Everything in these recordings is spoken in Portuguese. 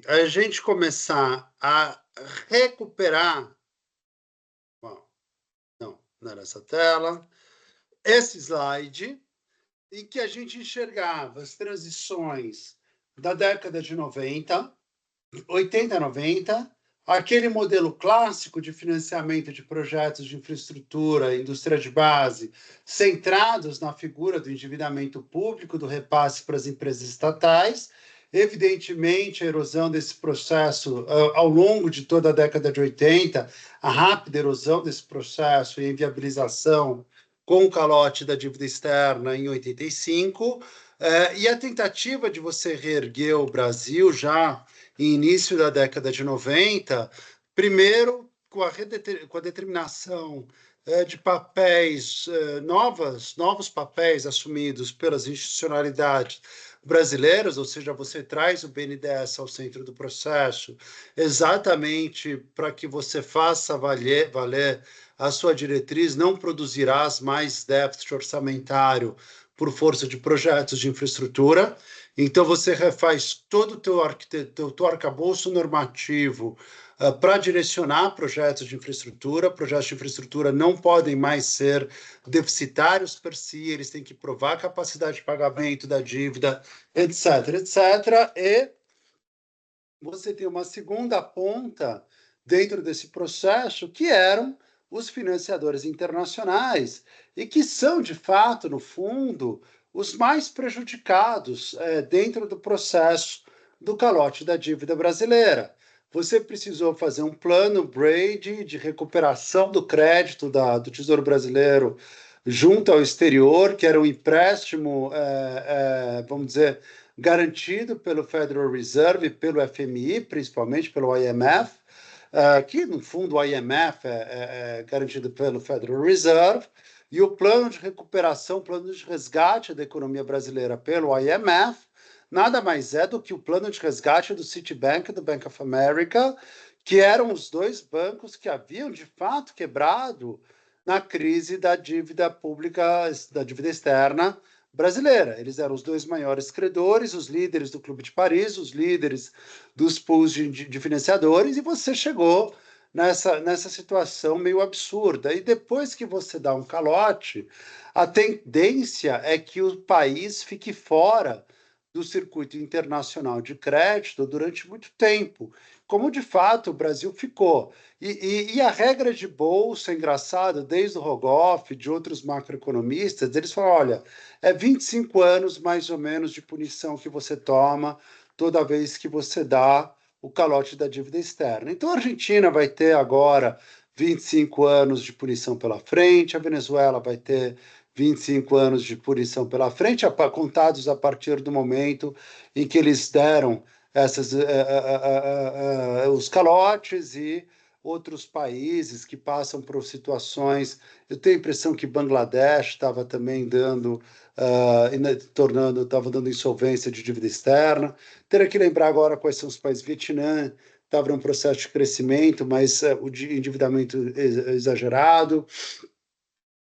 a gente começar a recuperar. Bom, não era essa tela. Esse slide, em que a gente enxergava as transições da década de 90, 80, 90, aquele modelo clássico de financiamento de projetos de infraestrutura, indústria de base, centrados na figura do endividamento público, do repasse para as empresas estatais. Evidentemente, a erosão desse processo ao longo de toda a década de 80, a rápida erosão desse processo e a inviabilização com o calote da dívida externa em 85, e a tentativa de você reerguer o Brasil já em início da década de 90, primeiro com a determinação de papéis novos papéis assumidos pelas institucionalidades brasileiras, ou seja, você traz o BNDES ao centro do processo, exatamente para que você faça valer a sua diretriz, não produzirás mais déficit orçamentário por força de projetos de infraestrutura. Então, você refaz todo o teu arcabouço normativo para direcionar projetos de infraestrutura. Projetos de infraestrutura não podem mais ser deficitários per si, eles têm que provar a capacidade de pagamento da dívida, etc., etc. E você tem uma segunda ponta dentro desse processo, que eram os financiadores internacionais, e que são, de fato, no fundo, os mais prejudicados dentro do processo do calote da dívida brasileira. Você precisou fazer um plano Brady de recuperação do crédito do Tesouro Brasileiro junto ao exterior, que era um empréstimo, vamos dizer, garantido pelo Federal Reserve, pelo FMI, principalmente pelo IMF, que no fundo o IMF é garantido pelo Federal Reserve, e o plano de recuperação, plano de resgate da economia brasileira pelo IMF, nada mais é do que o plano de resgate do Citibank e do Bank of America, que eram os dois bancos que haviam de fato quebrado na crise da dívida pública, da dívida externa brasileira. Eles eram os dois maiores credores, os líderes do Clube de Paris, os líderes dos pools de financiadores, e você chegou nessa situação meio absurda. E depois que você dá um calote, a tendência é que o país fique fora do circuito internacional de crédito durante muito tempo, como de fato o Brasil ficou. E a regra de bolsa, engraçado, desde o Rogoff, de outros macroeconomistas, eles falam, olha, é 25 anos mais ou menos de punição que você toma toda vez que você dá o calote da dívida externa. Então a Argentina vai ter agora 25 anos de punição pela frente, a Venezuela vai ter 25 anos de punição pela frente, contados a partir do momento em que eles deram os calotes, e outros países que passam por situações. Eu tenho a impressão que Bangladesh estava também dando, estava dando insolvência de dívida externa. Teria que lembrar agora quais são os países. Vietnã estava num processo de crescimento, mas o endividamento exagerado.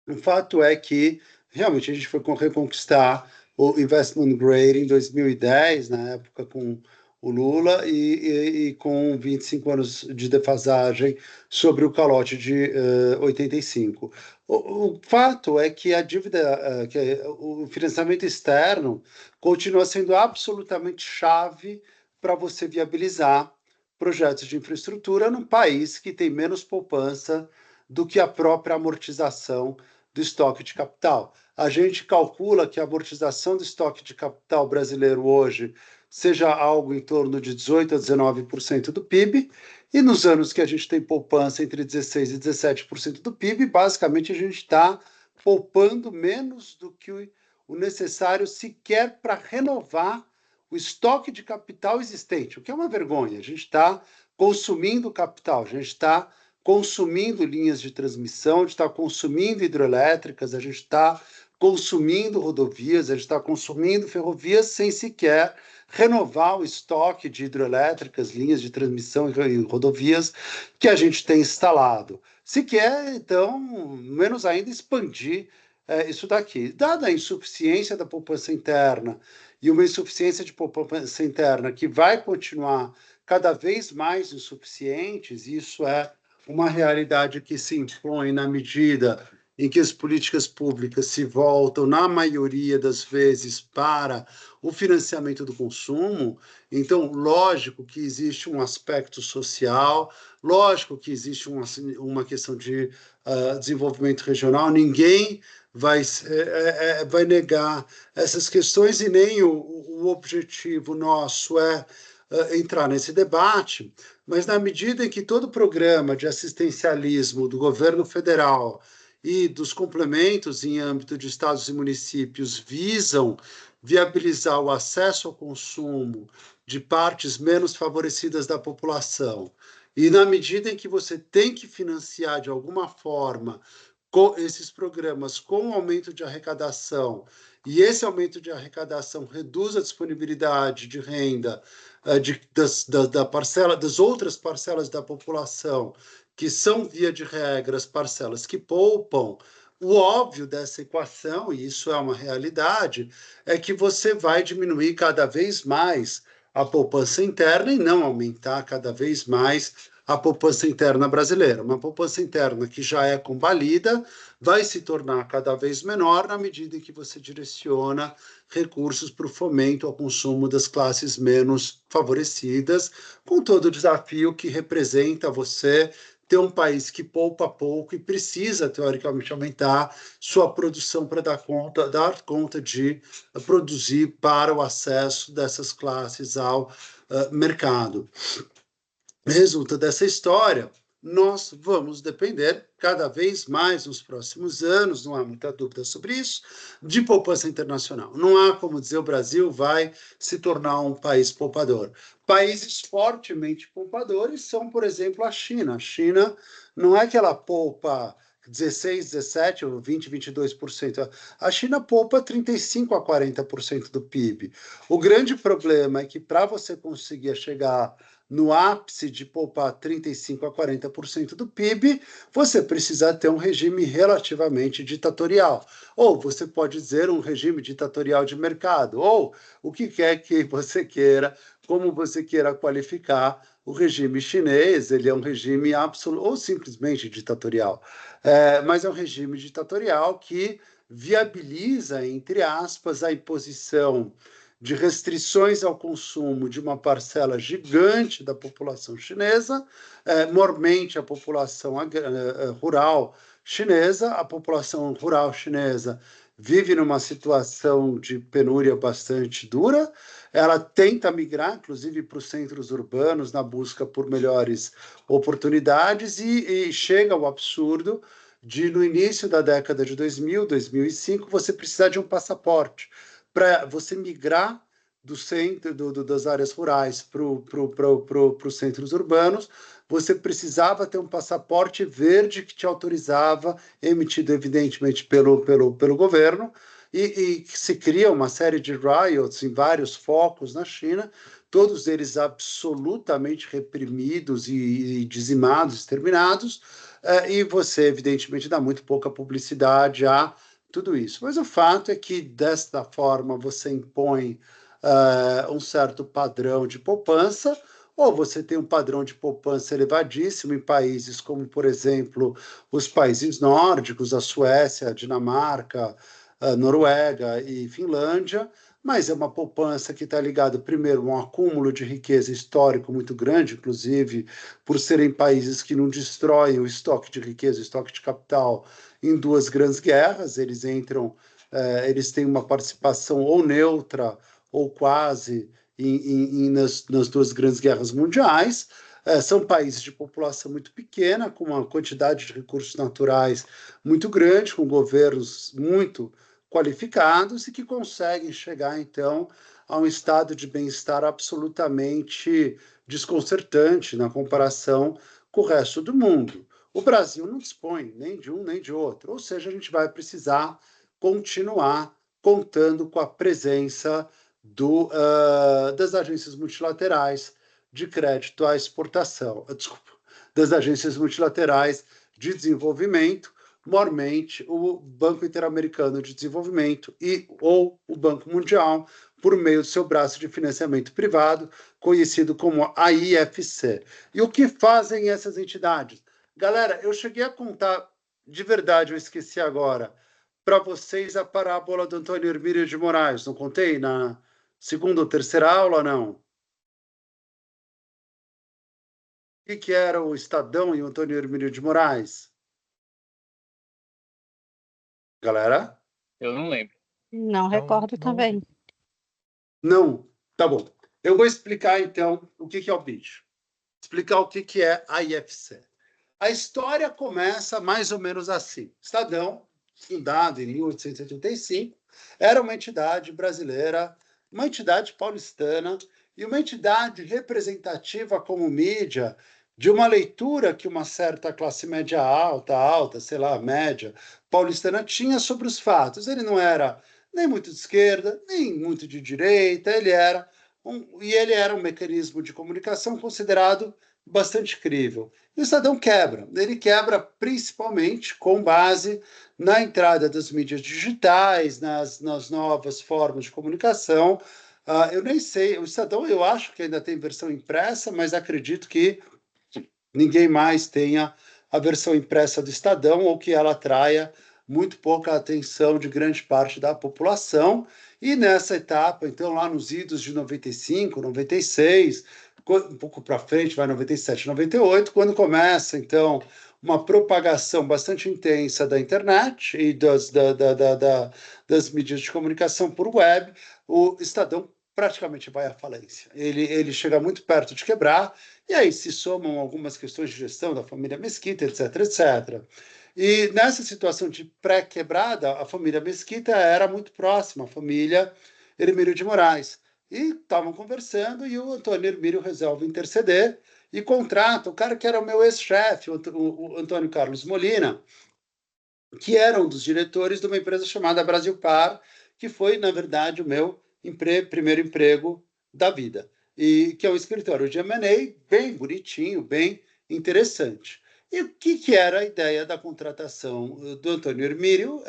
O fato é que realmente a gente foi reconquistar o investment grade em 2010, na época com o Lula, e com 25 anos de defasagem sobre o calote de 85. O fato é que a dívida, o financiamento externo continua sendo absolutamente chave para você viabilizar projetos de infraestrutura num país que tem menos poupança do que a própria amortização do estoque de capital. A gente calcula que a amortização do estoque de capital brasileiro hoje seja algo em torno de 18% a 19% do PIB, e nos anos que a gente tem poupança entre 16% e 17% do PIB, basicamente a gente está poupando menos do que o necessário sequer para renovar o estoque de capital existente, o que é uma vergonha. A gente está consumindo capital, a gente está consumindo linhas de transmissão, a gente está consumindo hidrelétricas, a gente está consumindo rodovias, a gente está consumindo ferrovias sem sequer renovar o estoque de hidrelétricas, linhas de transmissão e rodovias que a gente tem instalado. Se quer, então, menos ainda expandir isso daqui. Dada a insuficiência da poupança interna, e uma insuficiência de poupança interna que vai continuar cada vez mais insuficientes, e isso é uma realidade que se impõe na medida em que as políticas públicas se voltam, na maioria das vezes, para o financiamento do consumo. Então, lógico que existe um aspecto social, lógico que existe uma questão de desenvolvimento regional, ninguém vai negar essas questões e nem o objetivo nosso é entrar nesse debate, mas na medida em que todo programa de assistencialismo do governo federal e dos complementos em âmbito de estados e municípios visam viabilizar o acesso ao consumo de partes menos favorecidas da população, e na medida em que você tem que financiar de alguma forma esses programas com aumento de arrecadação, e esse aumento de arrecadação reduz a disponibilidade de renda das outras parcelas da população, que são, via de regra, as parcelas que poupam, o óbvio dessa equação, e isso é uma realidade, é que você vai diminuir cada vez mais a poupança interna e não aumentar cada vez mais a poupança interna brasileira. Uma poupança interna que já é combalida vai se tornar cada vez menor na medida em que você direciona recursos para o fomento ao consumo das classes menos favorecidas, com todo o desafio que representa você ter um país que poupa pouco e precisa, teoricamente, aumentar sua produção para dar conta de produzir para o acesso dessas classes ao mercado. Resulta dessa história, nós vamos depender cada vez mais nos próximos anos, não há muita dúvida sobre isso, de poupança internacional. Não há como dizer o Brasil vai se tornar um país poupador. Países fortemente poupadores são, por exemplo, a China. A China não é que ela poupa 16, 17 ou 20, 22%. A China poupa 35 a 40% do PIB. O grande problema é que para você conseguir chegar no ápice de poupar 35 a 40% do PIB, você precisa ter um regime relativamente ditatorial. Ou você pode dizer um regime ditatorial de mercado, ou o que quer que você queira, como você queira qualificar o regime chinês, ele é um regime absoluto, ou simplesmente ditatorial. Mas é um regime ditatorial que viabiliza, entre aspas, a imposição de restrições ao consumo de uma parcela gigante da população chinesa, mormente a população rural chinesa. A população rural chinesa vive numa situação de penúria bastante dura, ela tenta migrar, inclusive, para os centros urbanos na busca por melhores oportunidades e chega ao absurdo de, no início da década de 2000, 2005, você precisar de um passaporte para você migrar do centro, das áreas rurais para os centros urbanos. Você precisava ter um passaporte verde que te autorizava, emitido evidentemente pelo governo, e se cria uma série de riots em vários focos na China, todos eles absolutamente reprimidos e dizimados, exterminados, e você, evidentemente, dá muito pouca publicidade a tudo isso. Mas o fato é que, desta forma, você impõe um certo padrão de poupança, ou você tem um padrão de poupança elevadíssimo em países como, por exemplo, os países nórdicos, a Suécia, a Dinamarca, a Noruega e Finlândia, mas é uma poupança que está ligada, primeiro, a um acúmulo de riqueza histórico muito grande, inclusive por serem países que não destroem o estoque de riqueza, o estoque de capital, em duas grandes guerras. Eles têm uma participação ou neutra ou quase nas duas grandes guerras mundiais. São países de população muito pequena, com uma quantidade de recursos naturais muito grande, com governos muito qualificados e que conseguem chegar, então, a um estado de bem-estar absolutamente desconcertante na comparação com o resto do mundo. O Brasil não dispõe nem de um nem de outro, ou seja, a gente vai precisar continuar contando com a presença das agências multilaterais de crédito à exportação, das agências multilaterais de desenvolvimento, mormente o Banco Interamericano de Desenvolvimento ou o Banco Mundial, por meio do seu braço de financiamento privado, conhecido como AIFC. E o que fazem essas entidades? Galera, eu cheguei a contar, de verdade, eu esqueci agora, para vocês a parábola do Antônio Hermílio de Moraes. Não contei na segunda ou terceira aula, não? O que era o Estadão e o Antônio Hermílio de Moraes? Galera? Eu não lembro. Não recordo também. Não? Tá bom. Eu vou explicar, então, o que é o bicho. Explicar o que é a IFC. A história começa mais ou menos assim. Estadão, fundado em 1885, era uma entidade brasileira, uma entidade paulistana e uma entidade representativa como mídia de uma leitura que uma certa classe média alta, sei lá, média, paulistana tinha sobre os fatos. Ele não era nem muito de esquerda, nem muito de direita, ele era um mecanismo de comunicação considerado bastante crível. E o Estadão quebra. Ele quebra principalmente com base na entrada das mídias digitais, nas novas formas de comunicação. Eu nem sei, o Estadão eu acho que ainda tem versão impressa, mas acredito que ninguém mais tenha a versão impressa do Estadão ou que ela atraia muito pouca atenção de grande parte da população. E nessa etapa, então, lá nos idos de 95, 96, um pouco para frente, vai 97, 98, quando começa, então, uma propagação bastante intensa da internet e das mídias de comunicação por web, o Estadão praticamente vai à falência. Ele chega muito perto de quebrar, e aí se somam algumas questões de gestão da família Mesquita, etc, etc. E nessa situação de pré-quebrada, a família Mesquita era muito próxima à família Hermílio de Moraes. E estavam conversando e o Antônio Hermílio resolve interceder e contrata o cara que era o meu ex-chefe, o Antônio Carlos Molina, que era um dos diretores de uma empresa chamada Brasil Par, que foi, na verdade, o meu primeiro emprego da vida. E que é um escritório de M&A bem bonitinho, bem interessante. E o que era a ideia da contratação do Antônio Hermílio,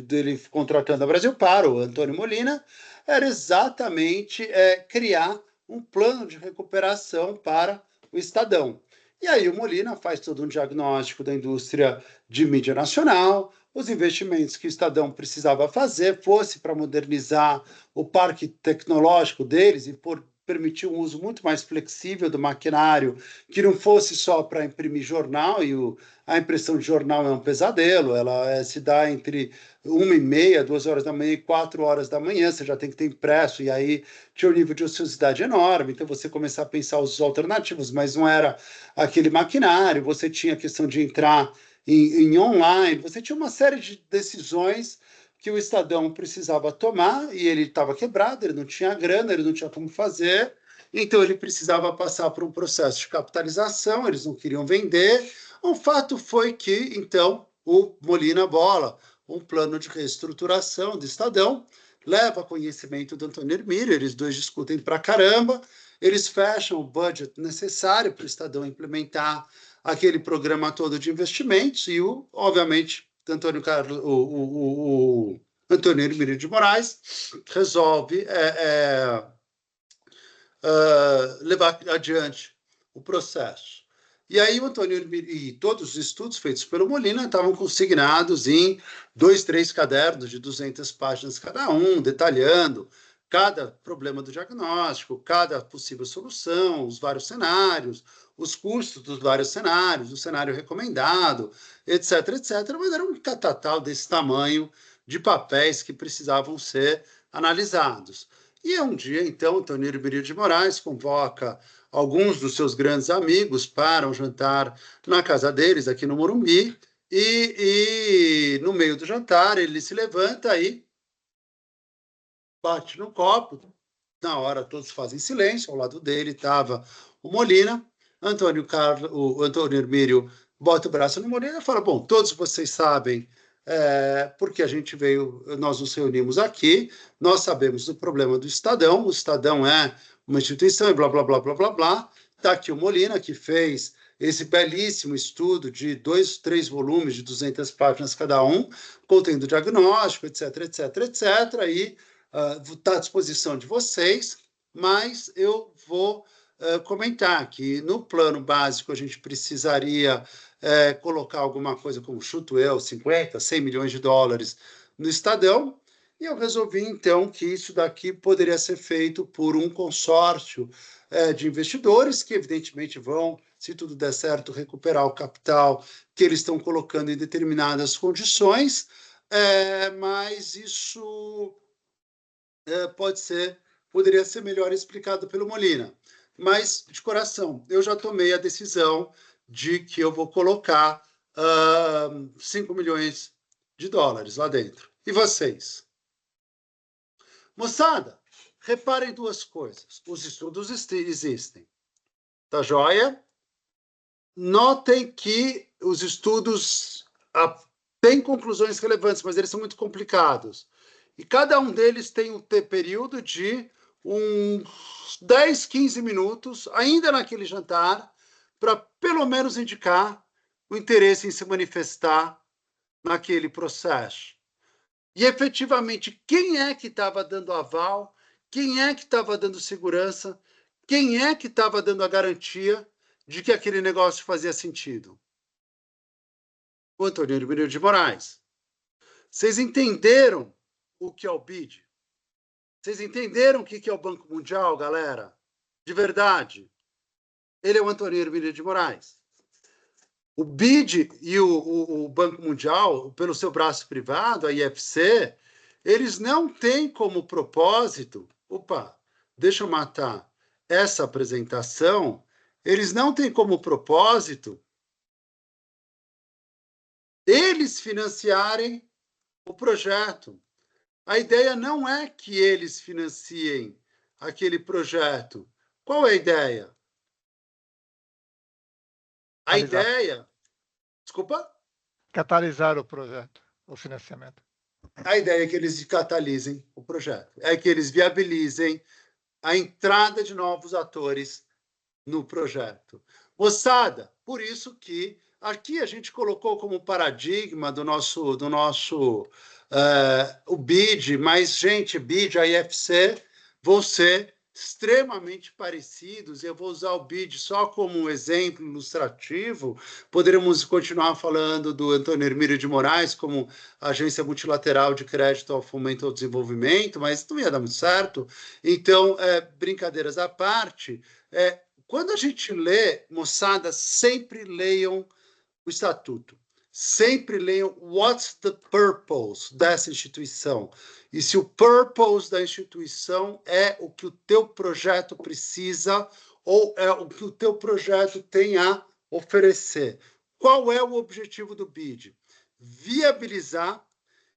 dele contratando a Brasil Par, o Antônio Molina, era exatamente criar um plano de recuperação para o Estadão. E aí o Molina faz todo um diagnóstico da indústria de mídia nacional, os investimentos que o Estadão precisava fazer, fosse para modernizar o parque tecnológico deles e permitir um uso muito mais flexível do maquinário, que não fosse só para imprimir jornal, e a impressão de jornal é um pesadelo, ela se dá entre 1h30, 2 horas da manhã e 4 horas da manhã, você já tem que ter impresso, e aí tinha um nível de ociosidade enorme, então você começar a pensar os alternativos, mas não era aquele maquinário, você tinha a questão de entrar em online, você tinha uma série de decisões que o Estadão precisava tomar, e ele estava quebrado, ele não tinha grana, ele não tinha como fazer, então ele precisava passar por um processo de capitalização, eles não queriam vender. O fato foi que, então, o Molina bola um plano de reestruturação do Estadão, leva conhecimento do Antônio Hermílio, eles dois discutem pra caramba, eles fecham o budget necessário para o Estadão implementar aquele programa todo de investimentos e, obviamente, Antônio Carlos, o Antônio Hermílio de Moraes resolve levar adiante o processo. E aí o Antônio Hermílio e todos os estudos feitos pelo Molina estavam consignados em 2, 3 cadernos de 200 páginas cada um, detalhando cada problema do diagnóstico, cada possível solução, os vários cenários, os custos dos vários cenários, o cenário recomendado, etc, etc. Mas era um catatal desse tamanho de papéis que precisavam ser analisados. E um dia, então, Antônio Hermílio de Moraes convoca alguns dos seus grandes amigos para um jantar na casa deles, aqui no Morumbi, e no meio do jantar ele se levanta e bate no copo. Na hora todos fazem silêncio, ao lado dele estava o Molina, o Antônio Hermílio bota o braço no Molina e fala, bom, todos vocês sabem porque a gente veio, nós nos reunimos aqui, nós sabemos do problema do Estadão, o Estadão é uma instituição e blá, blá, blá, blá, blá, blá. Está aqui o Molina, que fez esse belíssimo estudo de 2, 3 volumes de 200 páginas cada um, contendo diagnóstico, etc, etc, etc, e está à disposição de vocês, mas eu vou comentar que no plano básico a gente precisaria colocar alguma coisa como, chuto eu, 50, 100 milhões de dólares no Estadão, e eu resolvi, então, que isso daqui poderia ser feito por um consórcio de investidores que, evidentemente, vão, se tudo der certo, recuperar o capital que eles estão colocando em determinadas condições, mas isso poderia ser melhor explicado pelo Molina. Mas, de coração, eu já tomei a decisão de que eu vou colocar 5 milhões de dólares lá dentro. E vocês? Moçada, reparem duas coisas. Os estudos existem. Tá joia? Notem que os estudos têm conclusões relevantes, mas eles são muito complicados. E cada um deles tem um período de uns 10, 15 minutos, ainda naquele jantar, para pelo menos indicar o interesse em se manifestar naquele processo. E, efetivamente, quem é que estava dando aval, quem é que estava dando segurança, quem é que estava dando a garantia de que aquele negócio fazia sentido? O Antônio Hermílio de Moraes. Vocês entenderam o que é o BID? Vocês entenderam o que é o Banco Mundial, galera? De verdade. Ele é o Antônio Hermílio de Moraes. O BID e o Banco Mundial, pelo seu braço privado, a IFC, eles não têm como propósito... Opa, deixa eu matar essa apresentação. Eles não têm como propósito eles financiarem o projeto. A ideia não é que eles financiem aquele projeto. Qual é a ideia? A ideia... Desculpa? Catalisar o projeto, o financiamento. A ideia é que eles catalisem o projeto, é que eles viabilizem a entrada de novos atores no projeto. Moçada, por isso que aqui a gente colocou como paradigma do nosso o BID, mas, gente, BID e IFC vão ser extremamente parecidos. Eu vou usar o BID só como um exemplo ilustrativo. Poderíamos continuar falando do Antônio Hermílio de Moraes como agência multilateral de crédito ao fomento ao desenvolvimento, mas não ia dar muito certo. Então, brincadeiras à parte, quando a gente lê, moçada, sempre leiam o estatuto. Sempre leiam what's the purpose dessa instituição. E se o purpose da instituição é o que o teu projeto precisa ou é o que o teu projeto tem a oferecer. Qual é o objetivo do BID? Viabilizar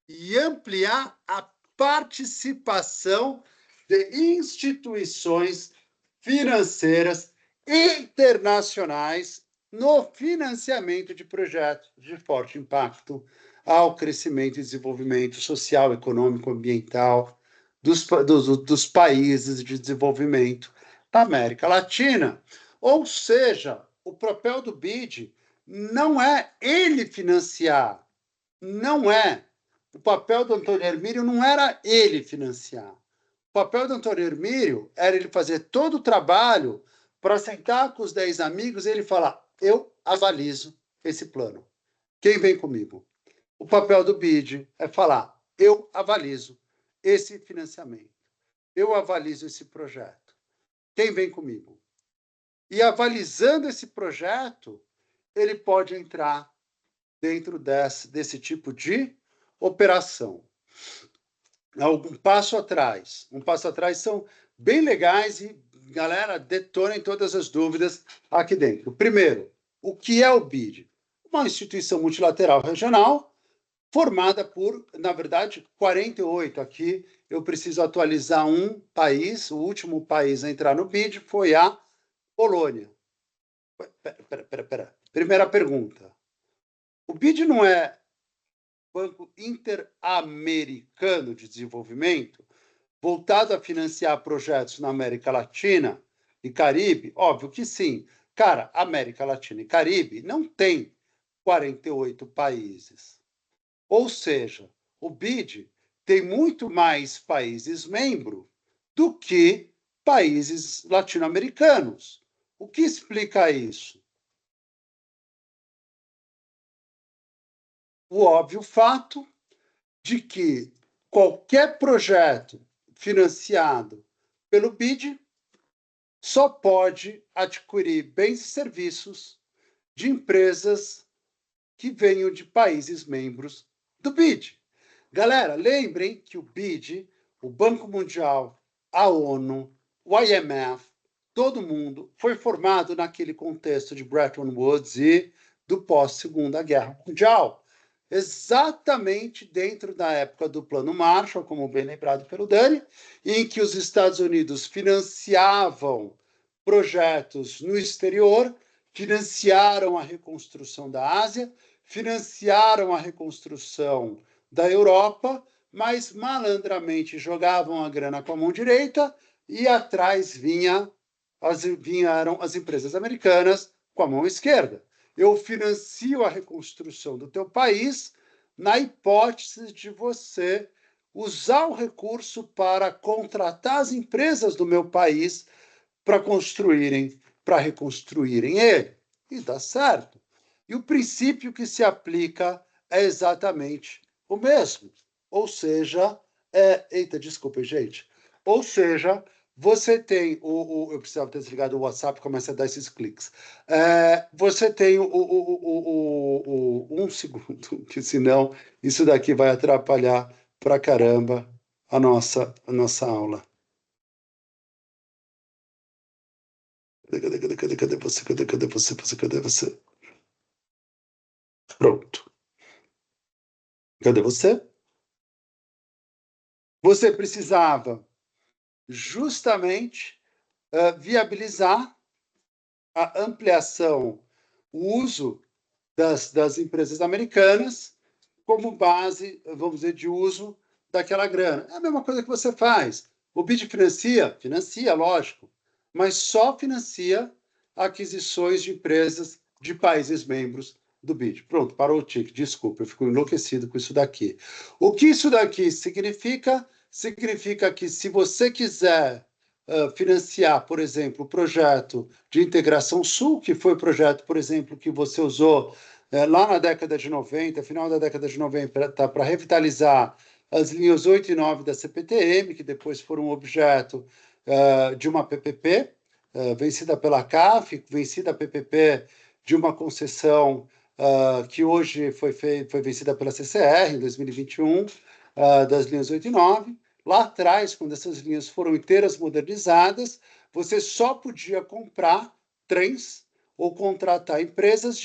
e ampliar a participação de instituições financeiras internacionais no financiamento de projetos de forte impacto ao crescimento e desenvolvimento social, econômico, ambiental dos países de desenvolvimento da América Latina. Ou seja, o papel do BID não é ele financiar, não é. O papel do Antônio Hermílio não era ele financiar. O papel do Antônio Hermílio era ele fazer todo o trabalho para sentar com os 10 amigos e ele falar: eu avalizo esse plano. Quem vem comigo? O papel do BID é falar: eu avalizo esse financiamento. Eu avalizo esse projeto. Quem vem comigo? E avalizando esse projeto, ele pode entrar dentro desse tipo de operação. Um passo atrás são bem legais e, galera, detonem todas as dúvidas aqui dentro. Primeiro, o que é o BID? Uma instituição multilateral regional formada por, na verdade, 48. Aqui eu preciso atualizar um país, o último país a entrar no BID foi a Polônia. Pera. Primeira pergunta. O BID não é Banco Interamericano de Desenvolvimento, voltado a financiar projetos na América Latina e Caribe? Óbvio que sim. Cara, América Latina e Caribe não tem 48 países. Ou seja, o BID tem muito mais países membros do que países latino-americanos. O que explica isso? O óbvio fato de que qualquer projeto financiado pelo BID só pode adquirir bens e serviços de empresas que venham de países membros do BID. Galera, lembrem que o BID, o Banco Mundial, a ONU, o IMF, todo mundo foi formado naquele contexto de Bretton Woods e do pós-Segunda Guerra Mundial. Exatamente dentro da época do Plano Marshall, como bem lembrado pelo Dani, em que os Estados Unidos financiavam projetos no exterior, financiaram a reconstrução da Ásia, financiaram a reconstrução da Europa, mas malandramente jogavam a grana com a mão direita e atrás vieram as empresas americanas com a mão esquerda. Eu financio a reconstrução do teu país na hipótese de você usar o recurso para contratar as empresas do meu país para reconstruírem ele. E dá certo. E o princípio que se aplica é exatamente o mesmo. Ou seja, eita, desculpa, gente. Ou seja, você tem eu precisava ter desligado o WhatsApp, começa a dar esses cliques. Você tem um segundo, que senão isso daqui vai atrapalhar pra caramba a nossa aula. Cadê você? Cadê você? Pronto. Cadê você? Você precisava justamente viabilizar a ampliação, o uso das empresas americanas como base, vamos dizer, de uso daquela grana. É a mesma coisa que você faz. O BID financia, lógico, mas só financia aquisições de empresas de países membros do BID. Pronto, parou o tique, desculpa, eu fico enlouquecido com isso daqui. O que isso daqui significa? Significa que se você quiser financiar, por exemplo, o projeto de integração sul, que foi o projeto, por exemplo, que você usou lá na década de 90, final da década de 90, para revitalizar as linhas 8 e 9 da CPTM, que depois foram objeto de uma PPP, vencida pela CAF, vencida a PPP de uma concessão que hoje foi vencida pela CCR, em 2021, das linhas 8 e 9. Lá atrás, quando essas linhas foram inteiras modernizadas, você só podia comprar trens ou contratar empresas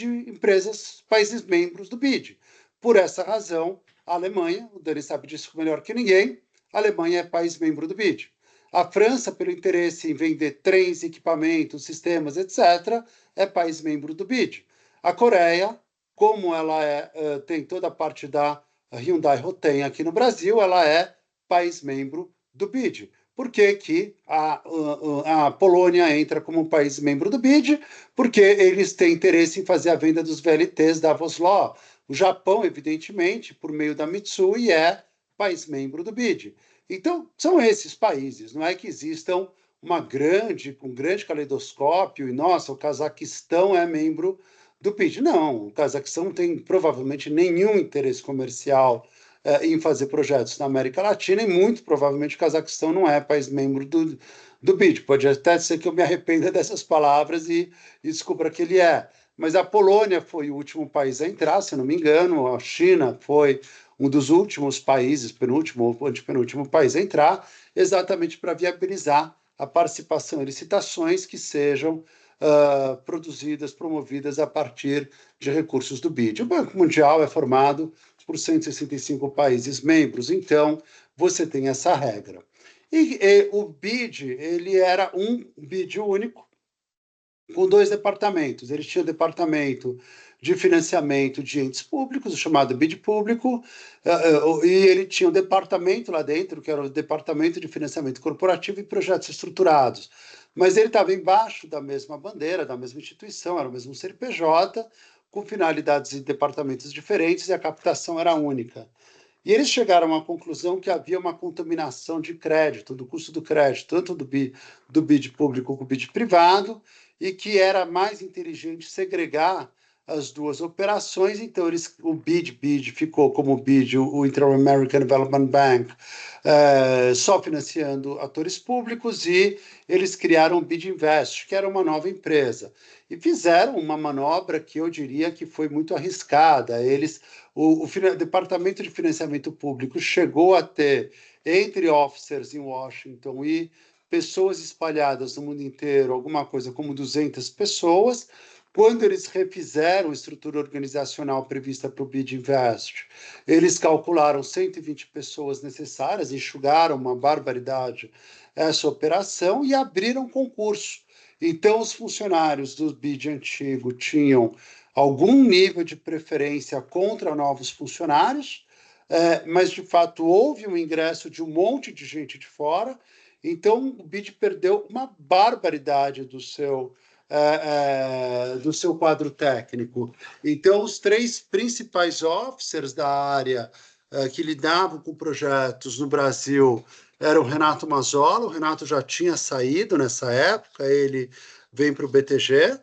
países membros do BID. Por essa razão, a Alemanha, o Dani sabe disso melhor que ninguém, a Alemanha é país membro do BID. A França, pelo interesse em vender trens, equipamentos, sistemas, etc., é país membro do BID. A Coreia, como ela tem toda a parte da Hyundai Rotem aqui no Brasil, ela é país membro do BID. Por que que a Polônia entra como um país membro do BID? Porque eles têm interesse em fazer a venda dos VLTs da Vosloo. O Japão, evidentemente, por meio da Mitsui, é país membro do BID. Então, são esses países. Não é que existam um grande caleidoscópio e, nossa, o Cazaquistão é membro do BID. Não, o Cazaquistão não tem provavelmente nenhum interesse comercial em fazer projetos na América Latina e muito provavelmente o Cazaquistão não é país membro do BID. Pode até ser que eu me arrependa dessas palavras e descubra que ele é. Mas a Polônia foi o último país a entrar, se não me engano, a China foi um dos últimos países, penúltimo ou antepenúltimo país a entrar, exatamente para viabilizar a participação em licitações que sejam produzidas, promovidas a partir de recursos do BID. O Banco Mundial é formado por 165 países membros, então você tem essa regra. E o BID, ele era um BID único, com dois departamentos. Ele tinha o departamento de financiamento de entes públicos, o chamado BID público, e ele tinha um departamento lá dentro, que era o departamento de financiamento corporativo e projetos estruturados. Mas ele estava embaixo da mesma bandeira, da mesma instituição, era o mesmo CNPJ, com finalidades e departamentos diferentes, e a captação era única. E eles chegaram à conclusão que havia uma contaminação de crédito, do custo do crédito, tanto do BID público como do BID privado, e que era mais inteligente segregar as duas operações. Então, o BID ficou como BID, o Inter-American Development Bank, só financiando atores públicos, e eles criaram o BID Invest, que era uma nova empresa. E fizeram uma manobra que eu diria que foi muito arriscada. O Departamento de Financiamento Público chegou a ter, entre officers em Washington e pessoas espalhadas no mundo inteiro, alguma coisa como 200 pessoas. Quando eles refizeram a estrutura organizacional prevista para o BID Invest, eles calcularam 120 pessoas necessárias, enxugaram uma barbaridade essa operação e abriram concurso. Então, os funcionários do BID antigo tinham algum nível de preferência contra novos funcionários, mas, de fato, houve um ingresso de um monte de gente de fora. Então, o BID perdeu uma barbaridade do seu quadro técnico. Então, os 3 principais officers da área que lidavam com projetos no Brasil era o Renato Mazzola. O Renato já tinha saído nessa época, ele vem para o BTG.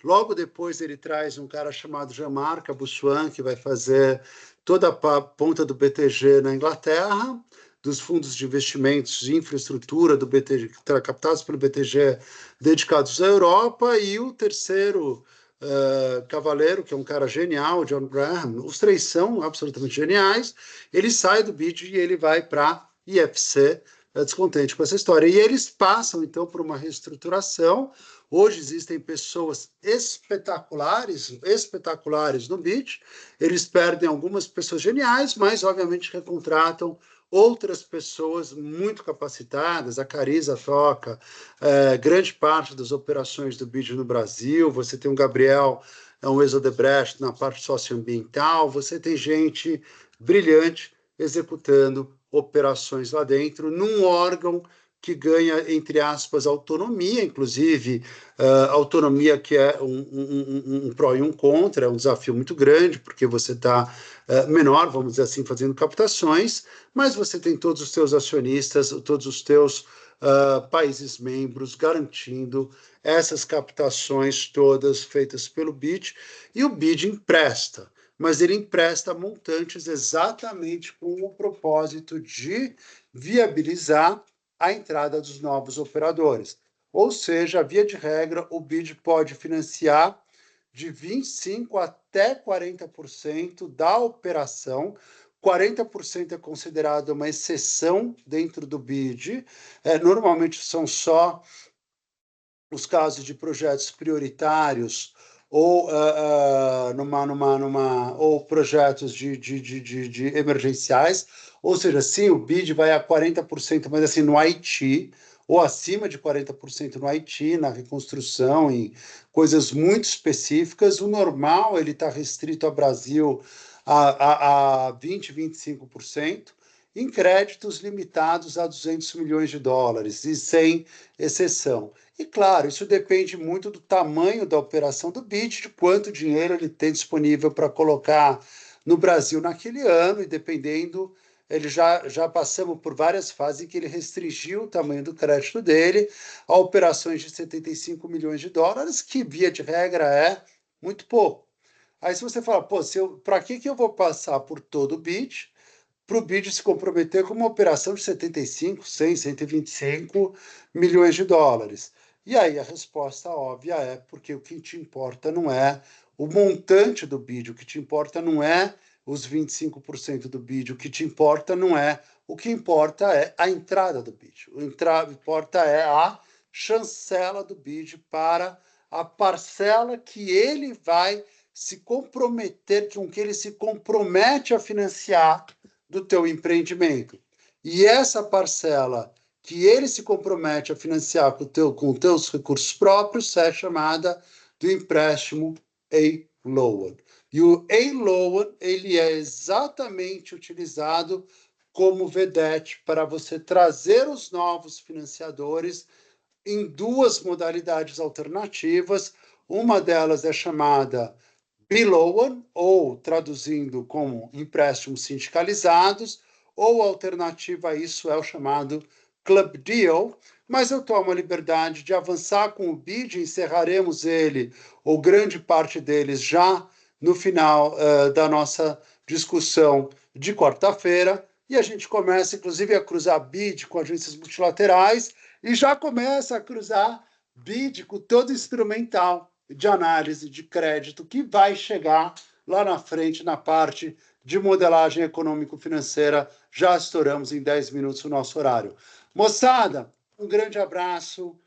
Logo depois ele traz um cara chamado Jean-Marc Bussuan, que vai fazer toda a ponta do BTG na Inglaterra, dos fundos de investimentos de infraestrutura do BTG, captados pelo BTG, dedicados à Europa, e o terceiro cavaleiro, que é um cara genial, John Graham. Os 3 são absolutamente geniais. Ele sai do BID e ele vai para IFC, descontente com essa história. E eles passam, então, por uma reestruturação. Hoje existem pessoas espetaculares no BID. Eles perdem algumas pessoas geniais, mas, obviamente, recontratam outras pessoas muito capacitadas. A Carisa toca grande parte das operações do BID no Brasil. Você tem o Gabriel, um ex-Odebrecht na parte socioambiental. Você tem gente brilhante executando operações lá dentro, num órgão que ganha, entre aspas, autonomia, inclusive autonomia que é um pró e um contra, é um desafio muito grande, porque você está menor, vamos dizer assim, fazendo captações, mas você tem todos os teus acionistas, todos os teus países membros garantindo essas captações todas feitas pelo BID, e o BID empresta, mas ele empresta montantes exatamente com o propósito de viabilizar a entrada dos novos operadores. Ou seja, via de regra, o BID pode financiar de 25% até 40% da operação. 40% é considerado uma exceção dentro do BID. Normalmente são só os casos de projetos prioritários ou ou projetos de emergenciais. Ou seja, sim, o BID vai a 40%, mas assim, no Haiti, ou acima de 40% no Haiti, na reconstrução, em coisas muito específicas. O normal, ele está restrito ao Brasil a 20%, 25%, em créditos limitados a 200 milhões de dólares, e sem exceção. E, claro, isso depende muito do tamanho da operação do BID, de quanto dinheiro ele tem disponível para colocar no Brasil naquele ano, e dependendo, ele já passamos por várias fases em que ele restringiu o tamanho do crédito dele a operações de 75 milhões de dólares, que, via de regra, é muito pouco. Aí, se você fala, pô, para que eu vou passar por todo o BID, para o BID se comprometer com uma operação de 75, 100, 125 milhões de dólares? E aí a resposta óbvia é porque o que te importa não é o montante do BID, o que te importa não é os 25% do BID, o que te importa não é, o que importa é a entrada do BID, o que importa é a chancela do BID para a parcela que ele vai se comprometer, com que ele se compromete a financiar do teu empreendimento. E essa parcela que ele se compromete a financiar com teus recursos próprios é chamada do empréstimo A-Loan. E o A-Loan, ele é exatamente utilizado como vedete para você trazer os novos financiadores em 2 modalidades alternativas. Uma delas é chamada B-Loan, ou traduzindo como empréstimos sindicalizados, ou a alternativa a isso é o chamado Club Deal, mas eu tomo a liberdade de avançar com o BID, encerraremos ele, ou grande parte deles, já no final da nossa discussão de quarta-feira, e a gente começa, inclusive, a cruzar BID com agências multilaterais, e já começa a cruzar BID com todo instrumental de análise de crédito que vai chegar lá na frente, na parte de modelagem econômico-financeira. Já estouramos em 10 minutos o nosso horário. Moçada, um grande abraço,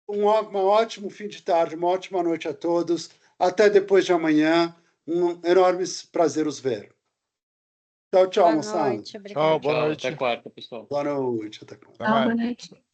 um ótimo fim de tarde, uma ótima noite a todos. Até depois de amanhã. Um enorme prazer os ver. Tchau, tchau, Boa moçada. noite, obrigada. Tchau, boa Tchau, noite. até quarta, pessoal. Boa noite. Até quarta. Até mais. Boa noite.